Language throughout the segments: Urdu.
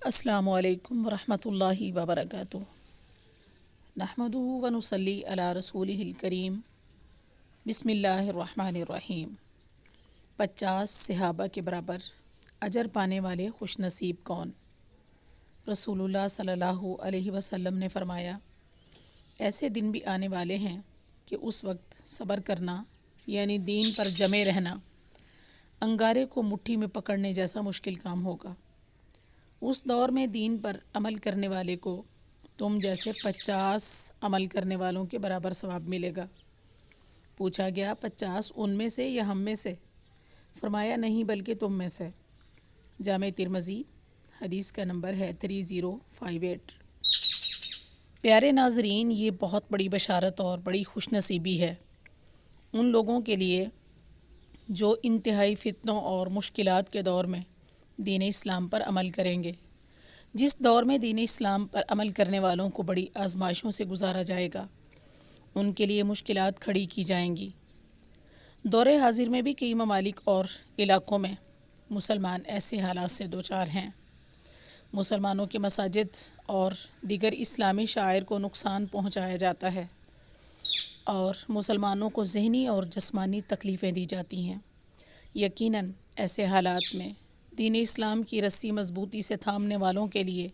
السلام علیکم ورحمۃ اللہ وبرکاتہ۔ نحمدہ ونصلی علی رسولہ الکریم۔ بسم اللہ الرحمن الرحیم۔ 50 صحابہ کے برابر اجر پانے والے خوش نصیب کون؟ رسول اللہ صلی اللہ علیہ وسلم نے فرمایا، ایسے دن بھی آنے والے ہیں کہ اس وقت صبر کرنا یعنی دین پر جمے رہنا انگارے کو مٹھی میں پکڑنے جیسا مشکل کام ہوگا۔ اس دور میں دین پر عمل کرنے والے کو تم جیسے 50 عمل کرنے والوں کے برابر ثواب ملے گا۔ پوچھا گیا 50 ان میں سے یا ہم میں سے؟ فرمایا نہیں بلکہ تم میں سے۔ جامع ترمذی حدیث کا نمبر ہے 3058۔ پیارے ناظرین، یہ بہت بڑی بشارت اور بڑی خوش نصیبی ہے ان لوگوں کے لیے جو انتہائی فتنوں اور مشکلات کے دور میں دین اسلام پر عمل کریں گے۔ جس دور میں دین اسلام پر عمل کرنے والوں کو بڑی آزمائشوں سے گزارا جائے گا، ان کے لیے مشکلات کھڑی کی جائیں گی۔ دور حاضر میں بھی کئی ممالک اور علاقوں میں مسلمان ایسے حالات سے دوچار ہیں۔ مسلمانوں کے مساجد اور دیگر اسلامی شعائر کو نقصان پہنچایا جاتا ہے اور مسلمانوں کو ذہنی اور جسمانی تکلیفیں دی جاتی ہیں۔ یقیناً ایسے حالات میں دین اسلام کی رسی مضبوطی سے تھامنے والوں کے لیے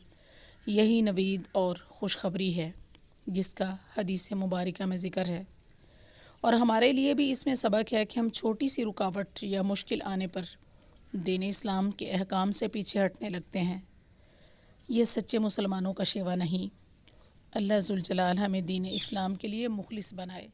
یہی نوید اور خوشخبری ہے جس کا حدیث مبارکہ میں ذکر ہے، اور ہمارے لیے بھی اس میں سبق ہے کہ ہم چھوٹی سی رکاوٹ یا مشکل آنے پر دین اسلام کے احکام سے پیچھے ہٹنے لگتے ہیں۔ یہ سچے مسلمانوں کا شیوا نہیں۔ اللہ ذوالجلال ہمیں دین اسلام کے لیے مخلص بنائے۔